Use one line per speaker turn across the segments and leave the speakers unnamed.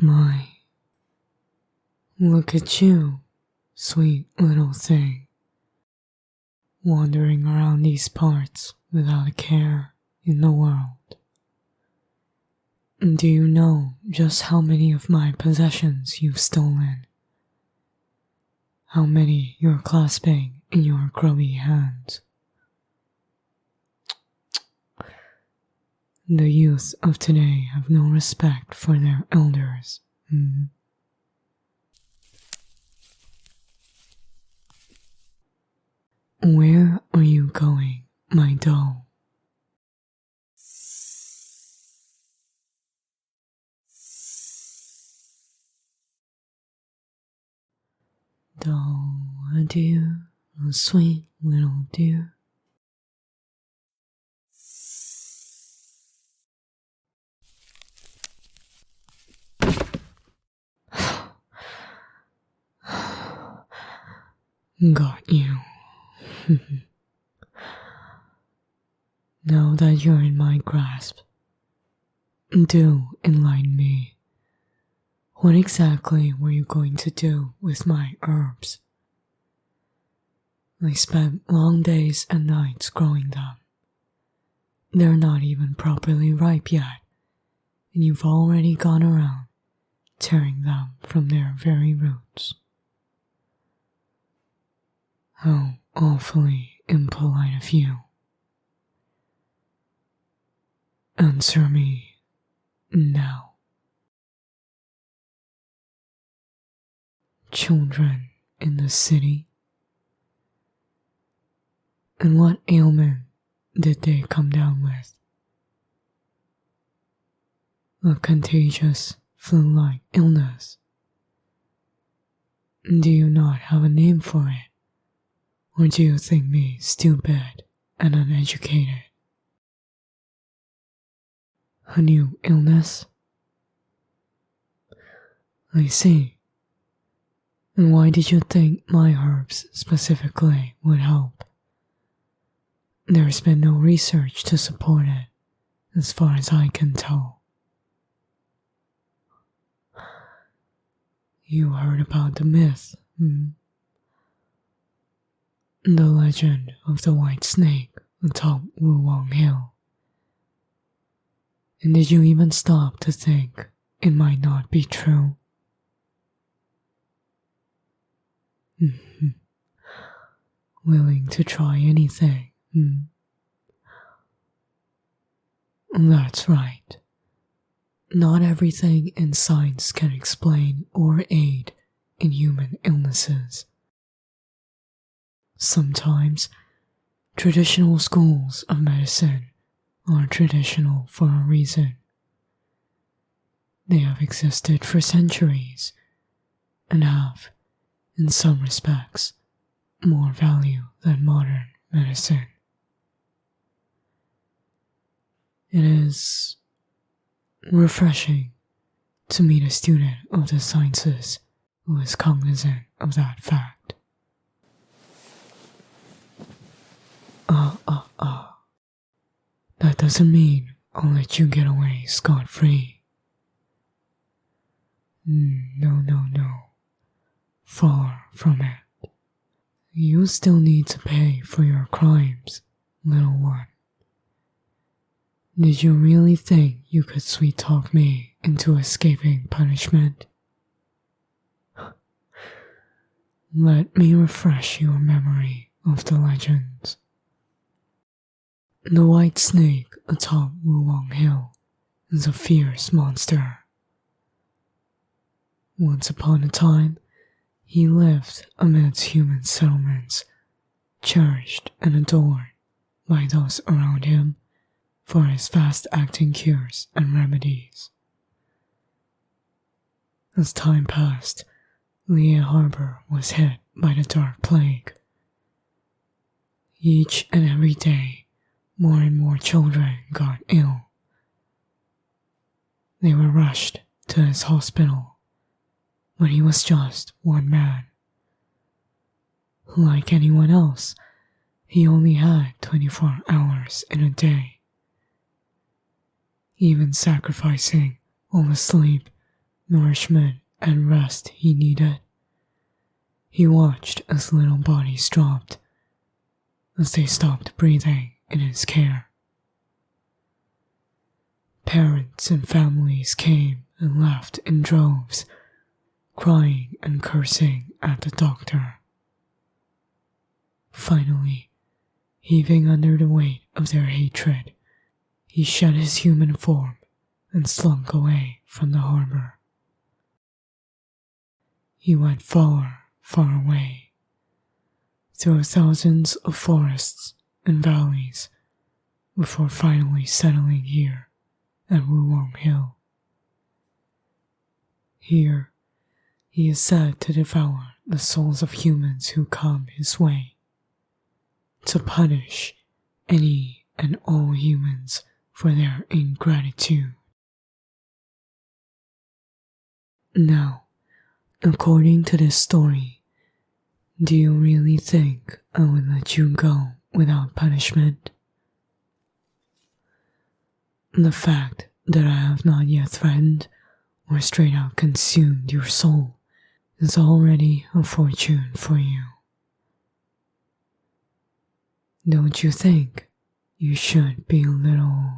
My, look at you, sweet little thing, wandering around these parts without a care in the world. Do you know just how many of my possessions you've stolen? How many you're clasping in your grubby hands? The youth of today have no respect for their elders. Where are you going, my doll? Doll, a dear, a sweet little dear. Got you. Now that you're in my grasp, do enlighten me. What exactly were you going to do with my herbs? I spent long days and nights growing them. They're not even properly ripe yet, and you've already gone around tearing them from their very roots. How awfully impolite of you. Answer me now. Children in the city? And what ailment did they come down with? A contagious flu-like illness? Do you not have a name for it? Or do you think me stupid and uneducated? A new illness? I see. And why did you think my herbs specifically would help? There's been no research to support it, as far as I can tell. You heard about the myth, The legend of the white snake atop Wulong Hill. And did you even stop to think it might not be true? Willing to try anything, That's right. Not everything in science can explain or aid in human illnesses. Sometimes, traditional schools of medicine are traditional for a reason. They have existed for centuries and have, in some respects, more value than modern medicine. It is refreshing to meet a student of the sciences who is cognizant of that fact. That doesn't mean I'll let you get away scot-free. No. Far from it. You still need to pay for your crimes, little one. Did you really think you could sweet-talk me into escaping punishment? Let me refresh your memory of the legends. The white snake atop Wulong Hill is a fierce monster. Once upon a time, he lived amidst human settlements, cherished and adored by those around him for his fast-acting cures and remedies. As time passed, Liyue Harbor was hit by the Dark Plague. Each and every day, more and more children got ill. They were rushed to his hospital, but he was just one man. Like anyone else, he only had 24 hours in a day. Even sacrificing all the sleep, nourishment and rest he needed. He watched as little bodies dropped, as they stopped breathing in his care. Parents and families came and left in droves, crying and cursing at the doctor. Finally, heaving under the weight of their hatred, he shed his human form and slunk away from the harbor. He went far, far away, through thousands of forests and valleys, before finally settling here at Wulong Hill. Here, he is said to devour the souls of humans who come his way, to punish any and all humans for their ingratitude. Now, according to this story, do you really think I would let you go without punishment? The fact that I have not yet threatened or straight out consumed your soul is already a fortune for you. Don't you think you should be a little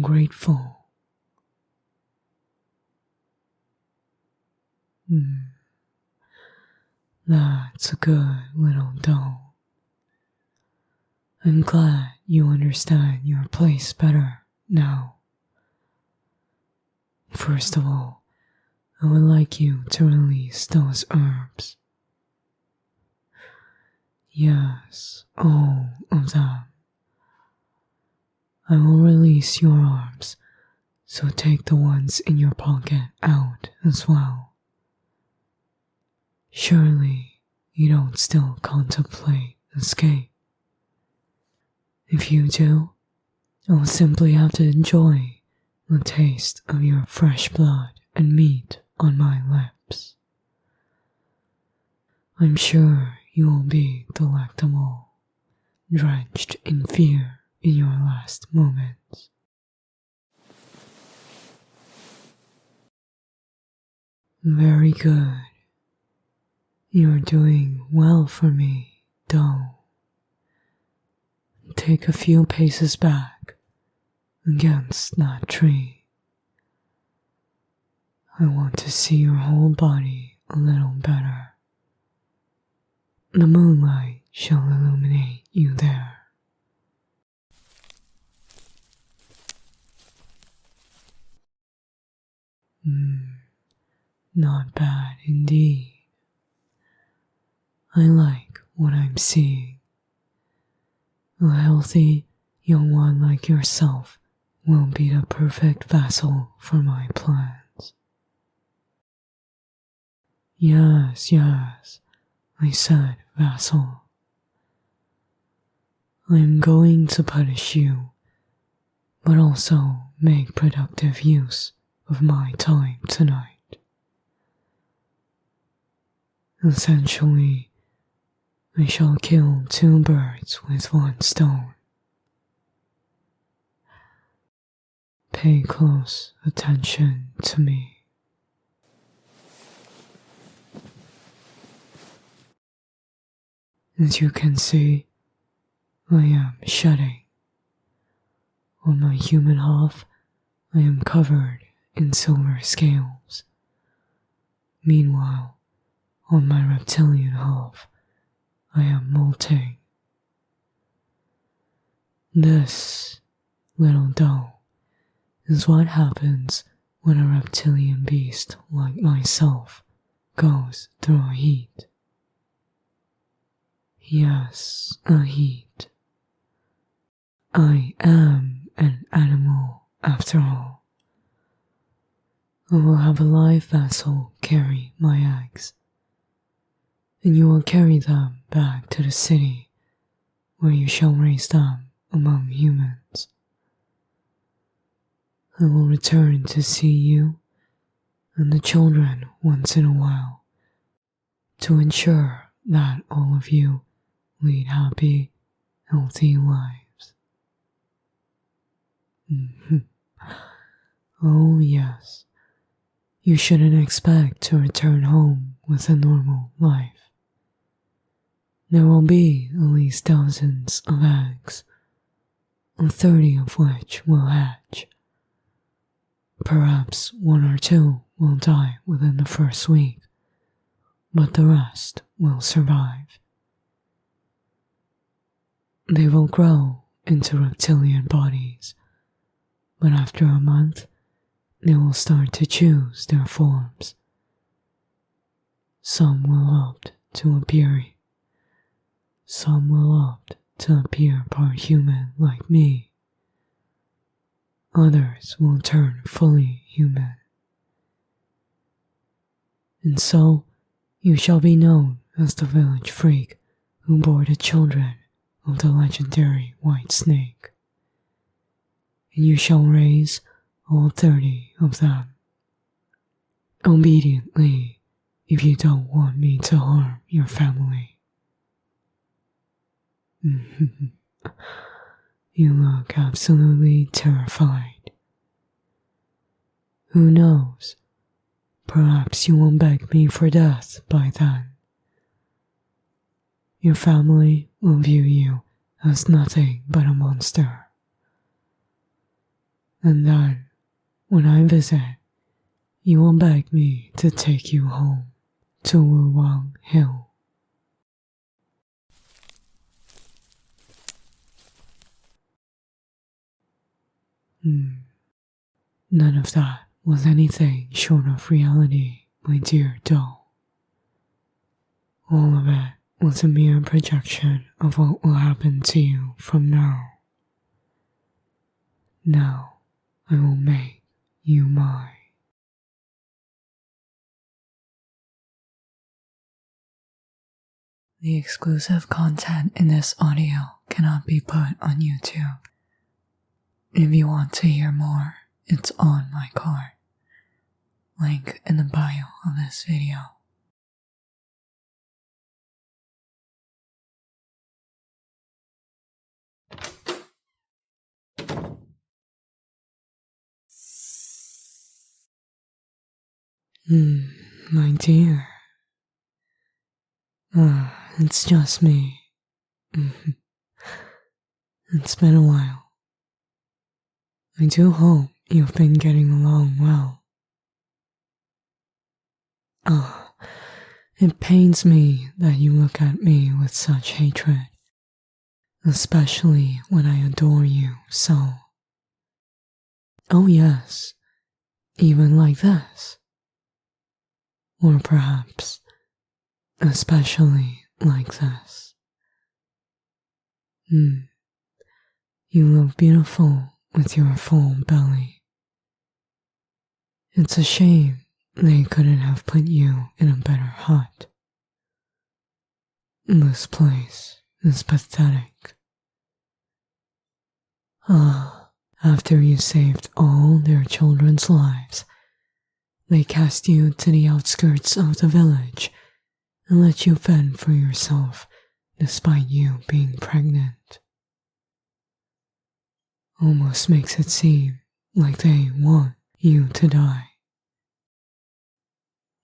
grateful? That's a good little doll. I'm glad you understand your place better now. First of all, I would like you to release those herbs. Yes, all of them. I will release your arms, so take the ones in your pocket out as well. Surely you don't still contemplate escape. If you do, I will simply have to enjoy the taste of your fresh blood and meat on my lips. I'm sure you will be delectable, drenched in fear in your last moments. Very good. You're doing well for me, though. Take a few paces back against that tree. I want to see your whole body a little better. The moonlight shall illuminate you there. Not bad indeed. I like what I'm seeing. A healthy young one like yourself will be the perfect vessel for my plans. Yes, I said vassal. I'm going to punish you, but also make productive use of my time tonight. Essentially, I shall kill 2 birds with 1 stone. Pay close attention to me. As you can see, I am shedding. On my human half, I am covered in silver scales. Meanwhile, on my reptilian half, I am molting. This, little doll, is what happens when a reptilian beast like myself goes through a heat. Yes, a heat. I am an animal after all. I will have a live vessel carry my eggs, and you will carry them back to the city where you shall raise them among humans. I will return to see you and the children once in a while to ensure that all of you lead happy, healthy lives. Oh yes, you shouldn't expect to return home with a normal life. There will be at least thousands of eggs, 30 of which will hatch. Perhaps 1 or 2 will die within the first week, but the rest will survive. They will grow into reptilian bodies, but after a month, they will start to choose their forms. Some will opt to appear part human like me. Others will turn fully human. And so, you shall be known as the village freak who bore the children of the legendary white snake. And you shall raise all 30 of them. Obediently, if you don't want me to harm your family. You look absolutely terrified. Who knows? Perhaps you won't beg me for death by then. Your family will view you as nothing but a monster. And then, when I visit, you will beg me to take you home to Wuwang Hill. None of that was anything short of reality, my dear doll. All of it was a mere projection of what will happen to you from now. Now, I will make you mine. The exclusive content in this audio cannot be put on YouTube. If you want to hear more, it's on my card. Link in the bio of this video. My dear. It's just me. It's been a while. I do hope you've been getting along well. It pains me that you look at me with such hatred, especially when I adore you so. Oh yes, even like this. Or perhaps, especially like this. You look beautiful with your full belly. It's a shame they couldn't have put you in a better hut. This place is pathetic. After you saved all their children's lives, they cast you to the outskirts of the village and let you fend for yourself despite you being pregnant. Almost makes it seem like they want you to die.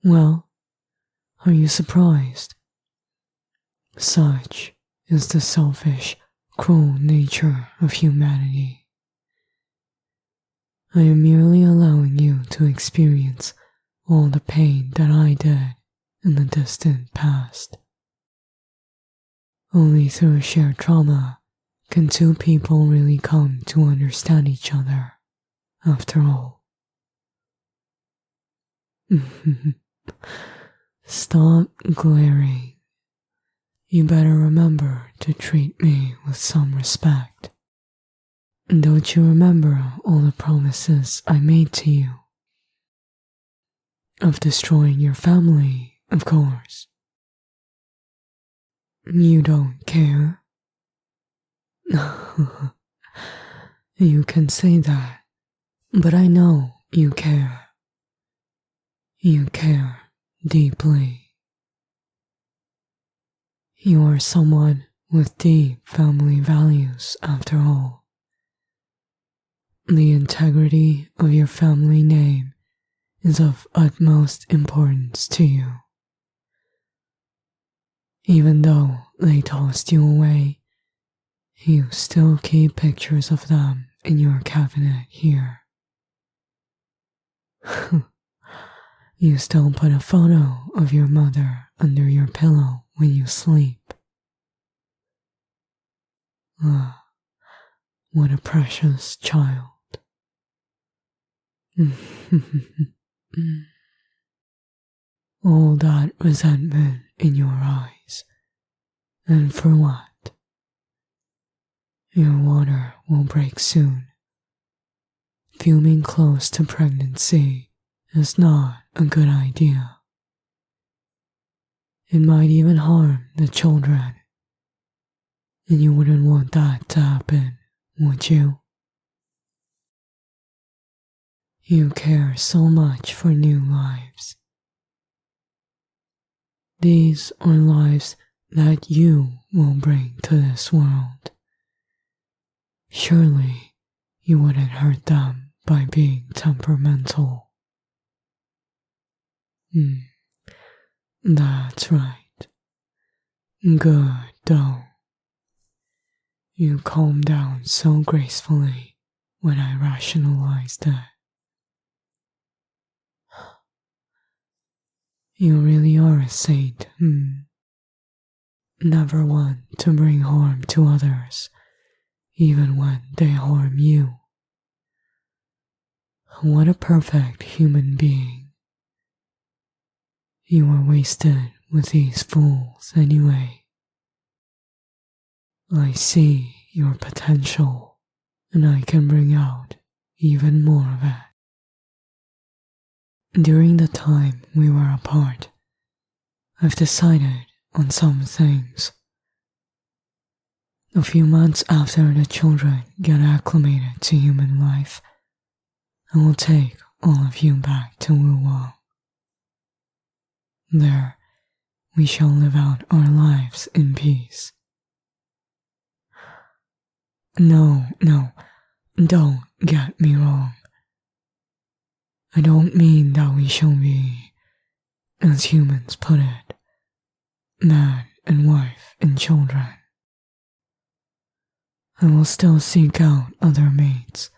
Well, are you surprised? Such is the selfish, cruel nature of humanity. I am merely allowing you to experience all the pain that I did in the distant past. Only through shared trauma can two people really come to understand each other, after all. Stop glaring. You better remember to treat me with some respect. Don't you remember all the promises I made to you? Of destroying your family, of course. You don't care? You can say that, but I know you care. You care deeply. You are someone with deep family values, after all. The integrity of your family name is of utmost importance to you. Even though they tossed you away, you still keep pictures of them in your cabinet here. You still put a photo of your mother under your pillow when you sleep. Ah, what a precious child. All that resentment in your eyes, and for what? Your water will break soon. Fuming close to pregnancy is not a good idea. It might even harm the children, and you wouldn't want that to happen, would you? You care so much for new lives. These are lives that you will bring to this world. Surely you wouldn't hurt them by being temperamental. That's right. Good, though. You calmed down so gracefully when I rationalized it. You really are a saint, Never one to bring harm to others, even when they harm you. What a perfect human being. You are wasted with these fools anyway. I see your potential, and I can bring out even more of it. During the time we were apart, I've decided on some things. A few months after the children get acclimated to human life, I will take all of you back to Wuwang. There, we shall live out our lives in peace. No, don't get me wrong. I don't mean that we shall be, as humans put it, man and wife and children. I will still seek out other mates.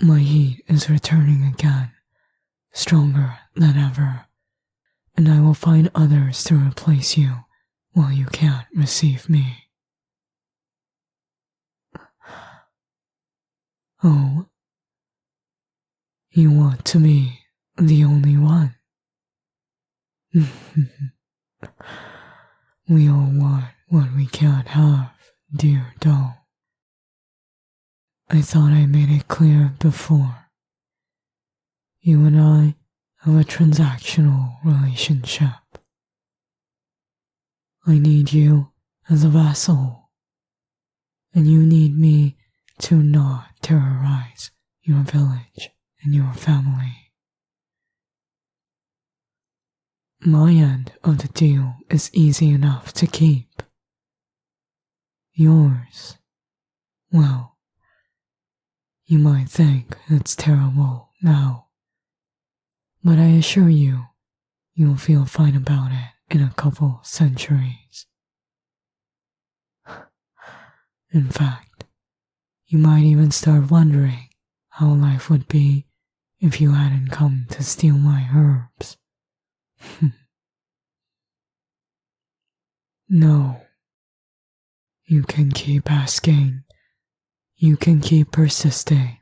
My heat is returning again, stronger than ever, and I will find others to replace you while you can't receive me. Oh, you want to be the only one? We all want what we can't have, dear doll. I thought I made it clear before. You and I have a transactional relationship. I need you as a vassal, and you need me to not terrorize your village and your family. My end of the deal is easy enough to keep. Yours, well, you might think it's terrible now, but I assure you, you'll feel fine about it in a couple centuries. In fact, you might even start wondering how life would be if you hadn't come to steal my herbs. No. You can keep asking, you can keep persisting,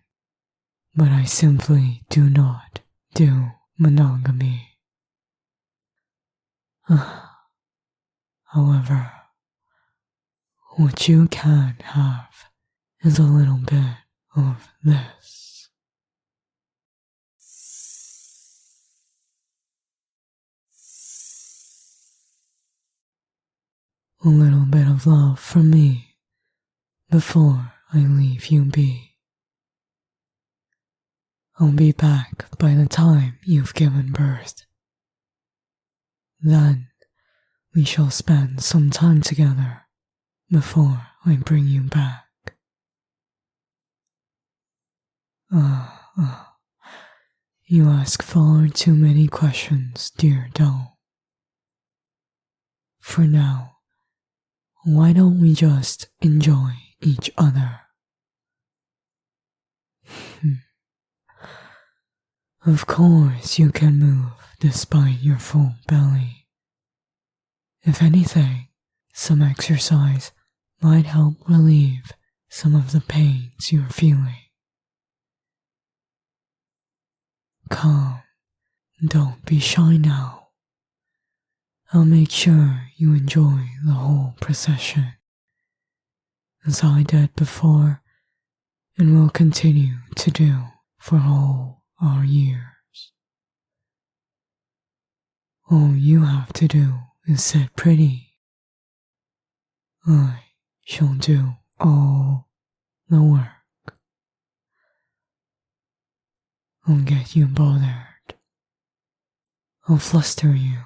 but I simply do not do monogamy. However, what you can have is a little bit of this. A little bit of love from me before I leave you be. I'll be back by the time you've given birth. Then we shall spend some time together before I bring you back. You ask far too many questions, dear doll. For now, why don't we just enjoy each other? Of course you can move despite your full belly. If anything, some exercise might help relieve some of the pains you're feeling. Come, don't be shy now. I'll make sure you enjoy the whole procession, as I did before and will continue to do for all our years. All you have to do is sit pretty. I shall do all the work. I'll get you bothered. I'll fluster you.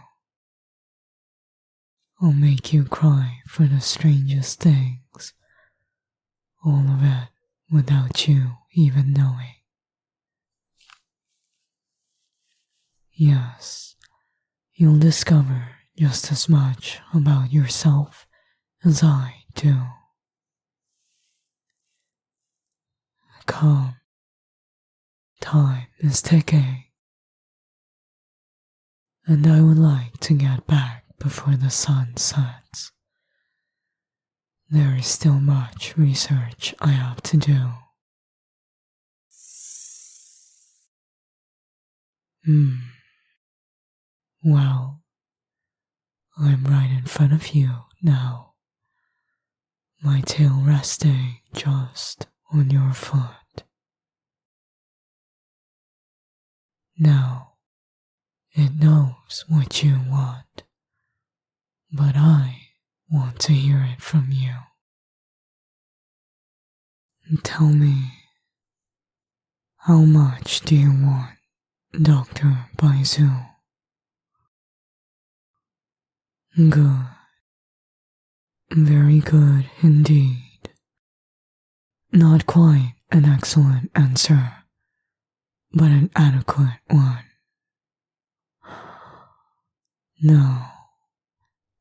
I'll make you cry for the strangest things. All of it without you even knowing. Yes, you'll discover just as much about yourself as I do. Come, time is ticking, and I would like to get back before the sun sets. There is still much research I have to do. Well, I'm right in front of you now, my tail resting just on your foot. Now, it knows what you want, but I want to hear it from you. Tell me, how much do you want, Dr. Baizhu? Good. Very good indeed. Not quite an excellent answer, but an adequate one. Now,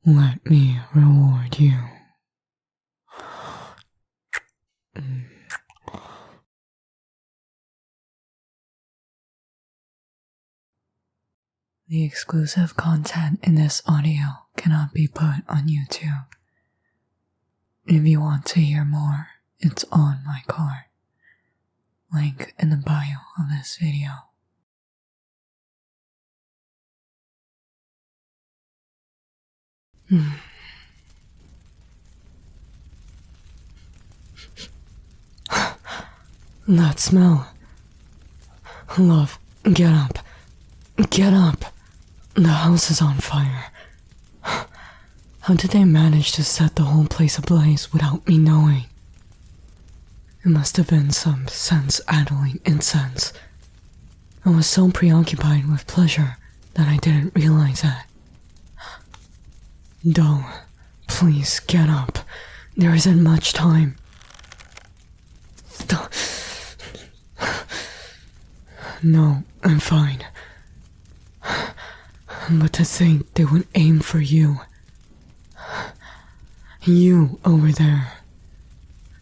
let me reward you. The exclusive content in this audio cannot be put on YouTube. If you want to hear more, it's on my card. Link in the bio of this video. That smell. Love, get up. Get up. The house is on fire. How did they manage to set the whole place ablaze without me knowing? It must have been some sense-addling incense. I was so preoccupied with pleasure that I didn't realize it. Don't. Please get up. There isn't much time. No, I'm fine. But to think they would aim for you. You over there.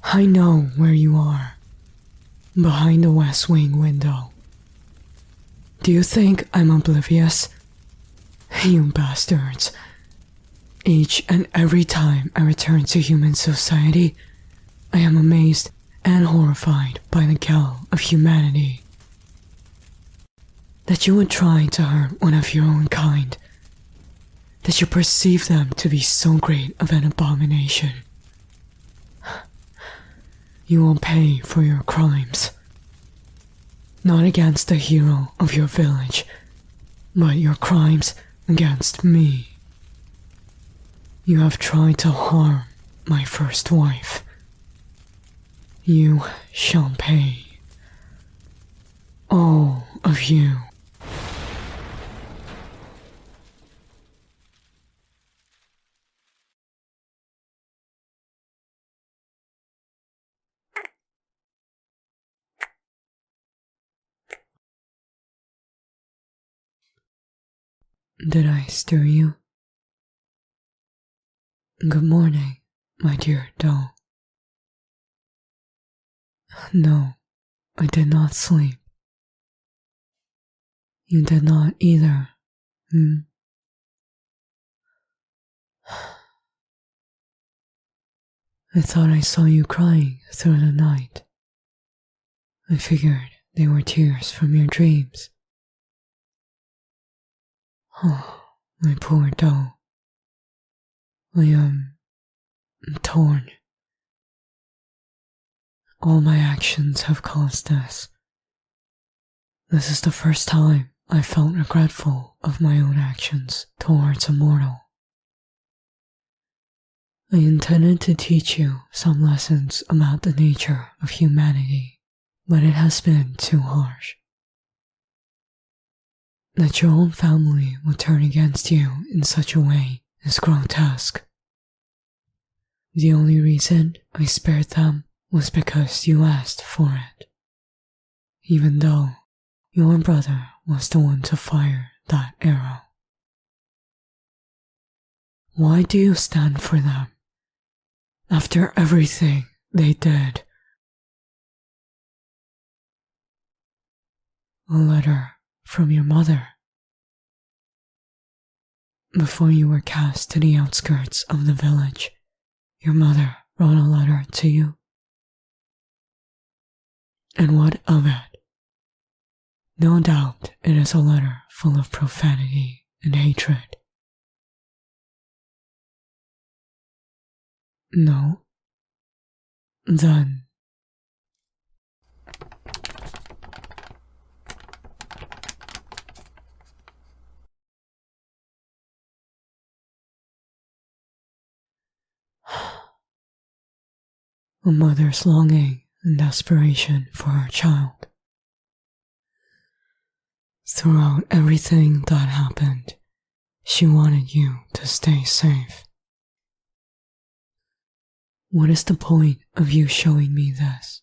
I know where you are. Behind the West Wing window. Do you think I'm oblivious? You bastards. Each and every time I return to human society, I am amazed and horrified by the gall of humanity. That you would try to hurt one of your own kind. That you perceive them to be so great of an abomination. You will pay for your crimes. Not against the hero of your village, but your crimes against me. You have tried to harm my first wife. You shall pay. All of you. Did I stir you? Good morning, my dear doll. No, I did not sleep. You did not either, I thought I saw you crying through the night. I figured they were tears from your dreams. Oh, my poor doll. I am torn. All my actions have caused this. This is the first time I felt regretful of my own actions towards a mortal. I intended to teach you some lessons about the nature of humanity, but it has been too harsh. That your own family would turn against you in such a way is grotesque. The only reason I spared them was because you asked for it, even though your brother was the one to fire that arrow. Why do you stand for them? After everything they did. A letter from your mother. Before you were cast to the outskirts of the village, your mother wrote a letter to you. And what of it? No doubt it is a letter full of profanity and hatred. No? Then a mother's longing and desperation for her child. Throughout everything that happened, she wanted you to stay safe. What is the point of you showing me this?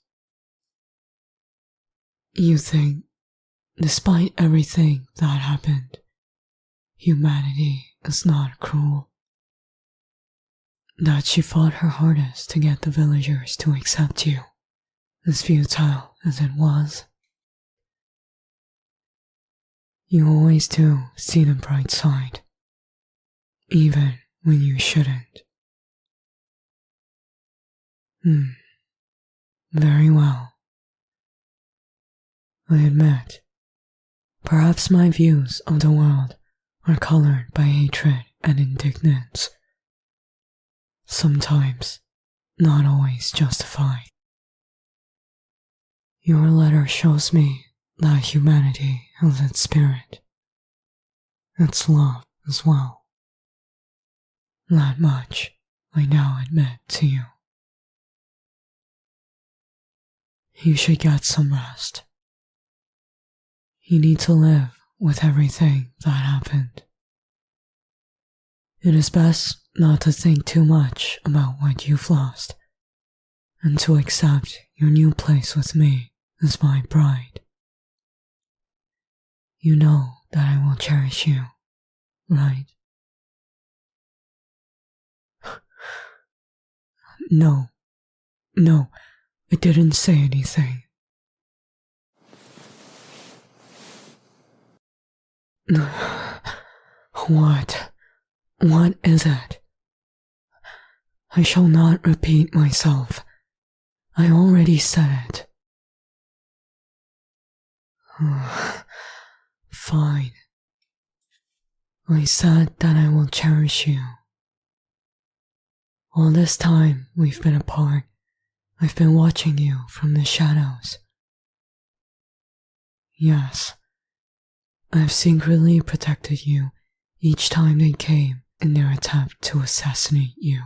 You think, despite everything that happened, humanity is not cruel. That she fought her hardest to get the villagers to accept you, as futile as it was. You always do see the bright side, even when you shouldn't. Very well. I admit, perhaps my views of the world are colored by hatred and indignance. Sometimes, not always justified. Your letter shows me that humanity has its spirit, its love as well. That much I now admit to you. You should get some rest. You need to live with everything that happened. It is best not to think too much about what you've lost, and to accept your new place with me as my bride. You know that I will cherish you, right? No, I didn't say anything. What is it? I shall not repeat myself. I already said it. Fine. I said that I will cherish you. All this time we've been apart, I've been watching you from the shadows. Yes, I've secretly protected you each time they came in their attempt to assassinate you.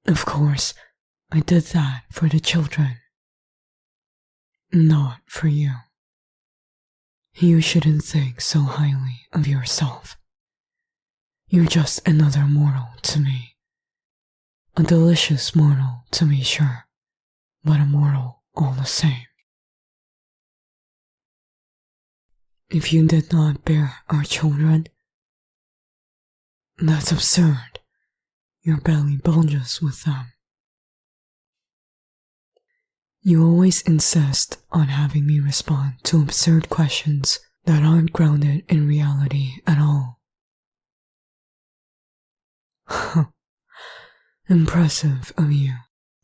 Of course, I did that for the children. Not for you. You shouldn't think so highly of yourself. You're just another mortal to me. A delicious mortal, to be sure, but a mortal all the same. if you did not bear our children? That's absurd. Your belly bulges with them. You always insist on having me respond to absurd questions that aren't grounded in reality at all. Impressive of you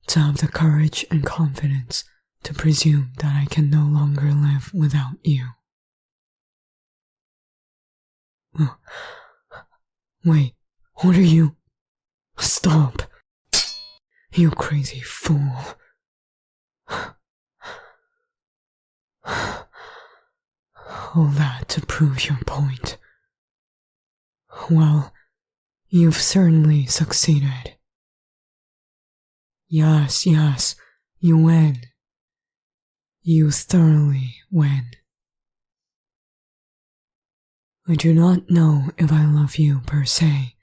to have the courage and confidence to presume that I can no longer live without you. Wait, what are you? Stop! You crazy fool. All that to prove your point. Well, you've certainly succeeded. Yes, you win. You thoroughly win. I do not know if I love you per se,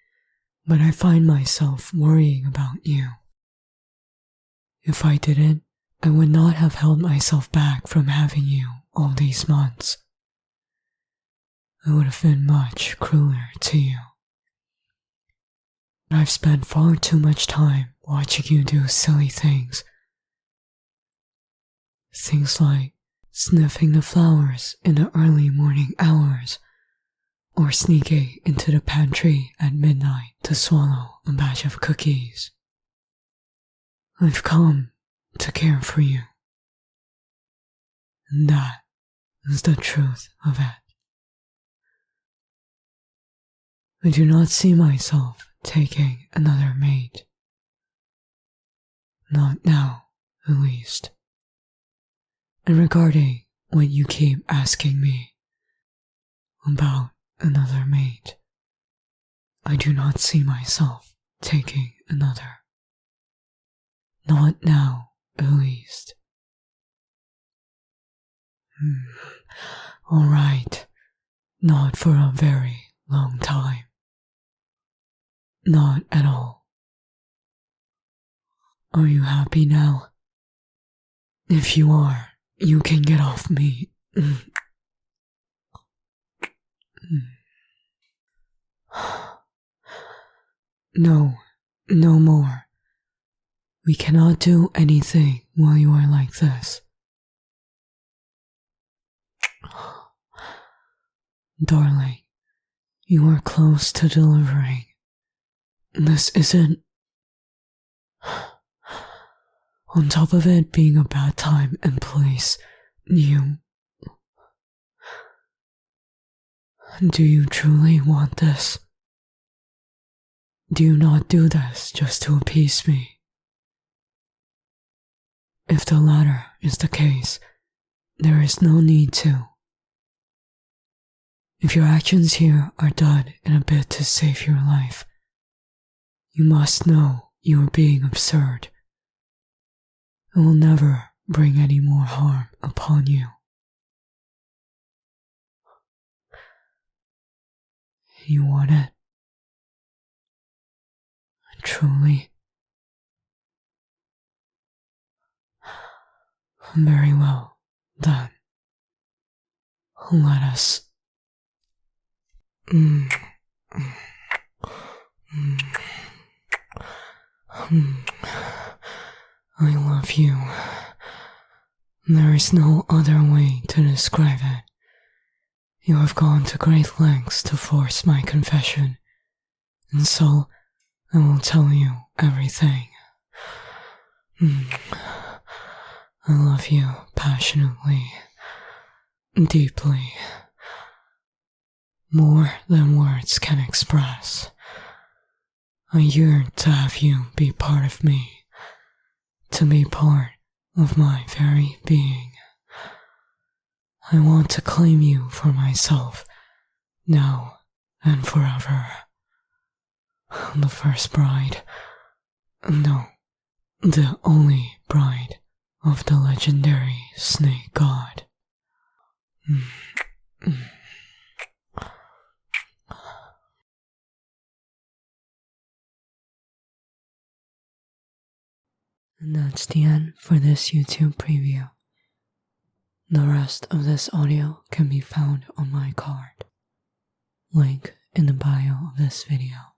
but I find myself worrying about you. If I didn't, I would not have held myself back from having you all these months. I would have been much crueler to you. I've spent far too much time watching you do silly things. Things like sniffing the flowers in the early morning hours, or sneaking into the pantry at midnight to swallow a batch of cookies. I've come to care for you. And that is the truth of it. I do not see myself taking another mate. Not now, at least. And regarding what you keep asking me about another mate, I do not see myself taking another. Not now, at least. All right, not for a very long time. Not at all. Are you happy now? If you are, you can get off me. No, no more. We cannot do anything while you are like this. Darling, you are close to delivering. This isn't... On top of it being a bad time and place, Do you truly want this? Do you not do this just to appease me? If the latter is the case, there is no need to. If your actions here are done in a bid to save your life, you must know you are being absurd. It will never bring any more harm upon you. You want it? Truly? Very well, then. Let us... I love you. There is no other way to describe it. You have gone to great lengths to force my confession, and so I will tell you everything. I love you passionately, deeply, more than words can express. I yearn to have you be part of me, to be part of my very being. I want to claim you for myself, now and forever. The first bride, no, the only bride of the legendary snake god. And that's the end for this YouTube preview. The rest of this audio can be found on my card. Link in the bio of this video.